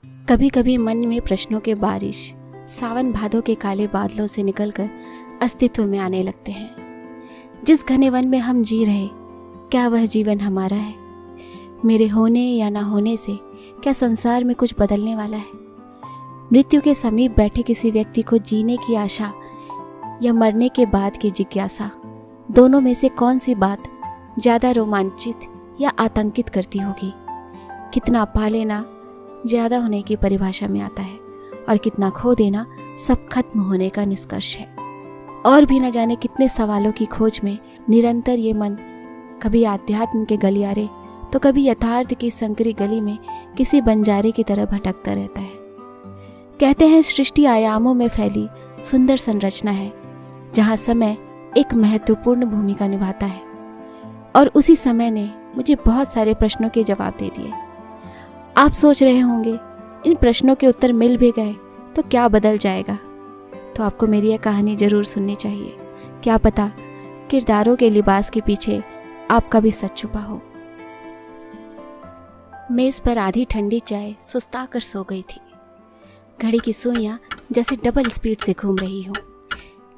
कभी कभी मन में प्रश्नों के बारिश सावन भादों के काले बादलों से निकलकर अस्तित्व में आने लगते हैं। जिस घने वन में हम जी रहे, क्या वह जीवन हमारा है? मेरे होने या ना होने से क्या संसार में कुछ बदलने वाला है? मृत्यु के समीप बैठे किसी व्यक्ति को जीने की आशा या मरने के बाद की जिज्ञासा, दोनों में से कौन सी बात ज़्यादा रोमांचित या आतंकित करती होगी? कितना पा लेना ज़्यादा होने की परिभाषा में आता है और कितना खो देना सब खत्म होने का निष्कर्ष है। और भी न जाने कितने सवालों की खोज में निरंतर ये मन कभी आध्यात्म के गलियारे तो कभी यथार्थ की संकरी गली में किसी बंजारे की तरह भटकता रहता है। कहते हैं सृष्टि आयामों में फैली सुंदर संरचना है जहाँ समय एक महत्वपूर्ण भूमिका निभाता है, और उसी समय ने मुझे बहुत सारे प्रश्नों के जवाब दे दिए। आप सोच रहे होंगे इन प्रश्नों के उत्तर मिल भी गए तो क्या बदल जाएगा? तो आपको मेरी यह कहानी जरूर सुननी चाहिए। क्या पता किरदारों के लिबास के पीछे आपका भी सच छुपा हो। मेज पर आधी ठंडी चाय सुस्ता कर सो गई थी। घड़ी की सुइयां जैसे डबल स्पीड से घूम रही हो।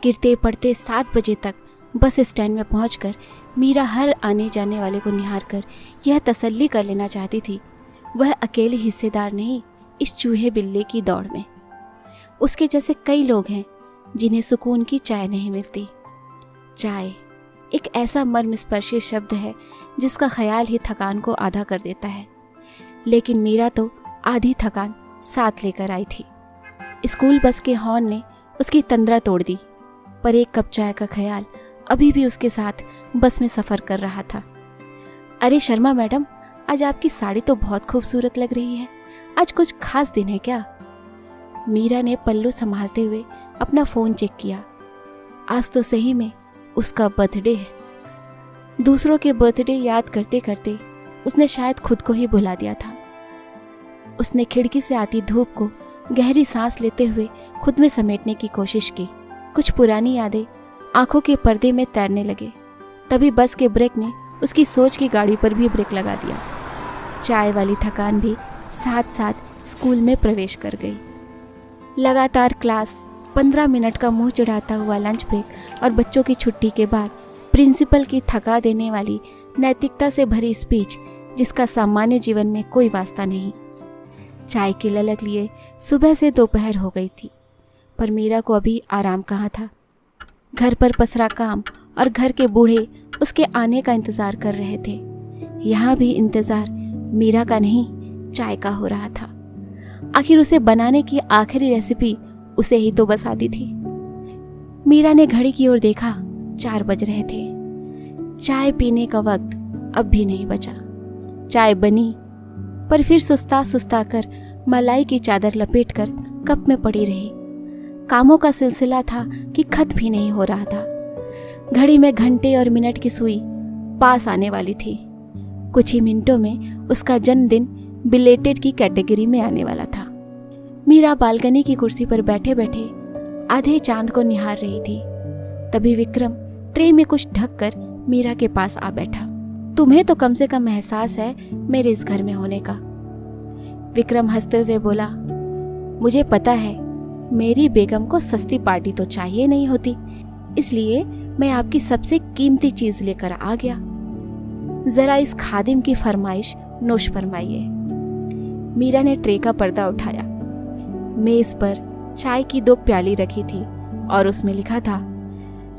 गिरते पड़ते 7 बजे तक बस स्टैंड में पहुंचकर मीरा हर आने जाने वाले को निहार कर यह तसल्ली कर लेना चाहती थी वह अकेले हिस्सेदार नहीं इस चूहे बिल्ली की दौड़ में। उसके जैसे कई लोग हैं जिन्हें सुकून की चाय नहीं मिलती। चाय एक ऐसा मर्मस्पर्शी शब्द है जिसका ख्याल ही थकान को आधा कर देता है, लेकिन मीरा तो आधी थकान साथ लेकर आई थी। स्कूल बस के हॉर्न ने उसकी तंद्रा तोड़ दी, पर एक कप चाय का ख्याल अभी भी उसके साथ बस में सफ़र कर रहा था। अरे शर्मा मैडम, आज आपकी साड़ी तो बहुत खूबसूरत लग रही है। आज कुछ खास दिन है क्या? मीरा ने पल्लू संभालते हुए अपना फ़ोन चेक किया। आज तो सही में उसका बर्थडे है। दूसरों के बर्थडे याद करते करते उसने शायद खुद को ही भुला दिया था। उसने खिड़की से आती धूप को गहरी सांस लेते हुए खुद में समेटने की कोशिश की। कुछ पुरानी यादें आंखों के पर्दे में तैरने लगे। तभी बस के ब्रेक ने उसकी सोच की गाड़ी पर भी ब्रेक लगा दिया। चाय वाली थकान भी साथ साथ स्कूल में प्रवेश कर गई। लगातार क्लास, 15 मिनट का मुंह चढ़ाता हुआ लंच ब्रेक और बच्चों की छुट्टी के बाद प्रिंसिपल की थका देने वाली नैतिकता से भरी स्पीच, जिसका सामान्य जीवन में कोई वास्ता नहीं। चाय की ललक लिए सुबह से दोपहर हो गई थी, पर मीरा को अभी आराम कहाँ था। घर पर पसरा काम और घर के बूढ़े उसके आने का इंतज़ार कर रहे थे। यहाँ भी इंतज़ार मीरा का नहीं, चाय का हो रहा था। आखिर उसे बनाने की आखिरी रेसिपी उसे ही तो बस आती थी। मीरा ने घड़ी की ओर देखा, 4 बज रहे थे। चाय पीने का वक्त अब भी नहीं बचा। चाय बनी, पर फिर सुस्ता सुस्ता कर मलाई की चादर लपेटकर कप में पड़ी रही। कामों का सिलसिला था कि खत्म भी नहीं हो रहा था। घड़ी में घंटे और मिनट की सुई पास आने वाली थी। कुछ ही मिनटों में उसका जन्मदिन बिलेटेड की कैटेगरी में आने वाला था। मीरा बालकनी की कुर्सी पर बैठे बैठे आधे चांद को निहार रही थी। तभी विक्रम ट्रे में कुछ ढककर मीरा के पास आ बैठा। तुम्हें तो कम से कम एहसास है मेरे इस घर में होने का। विक्रम हंसते हुए बोला, मुझे पता है मेरी बेगम को सस्ती पार्टी तो चाहिए नहीं होती, इसलिए मैं आपकी सबसे कीमती चीज लेकर आ गया। जरा इस खादिम की फरमाइश नोश फरमाइए। मीरा ने ट्रे का पर्दा उठाया। मेज पर चाय की 2 प्याली रखी थी और उसमें लिखा था,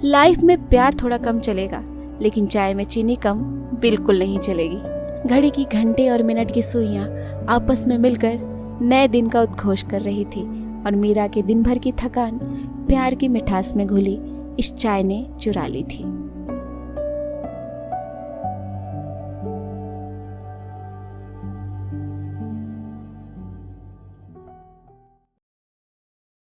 लाइफ में प्यार थोड़ा कम चलेगा, लेकिन चाय में चीनी कम बिल्कुल नहीं चलेगी। घड़ी की घंटे और मिनट की सुइयां आपस में मिलकर नए दिन का उद्घोष कर रही थी, और मीरा के दिन भर की थकान प्यार की मिठास में घुली इस चाय ने चुरा ली थी।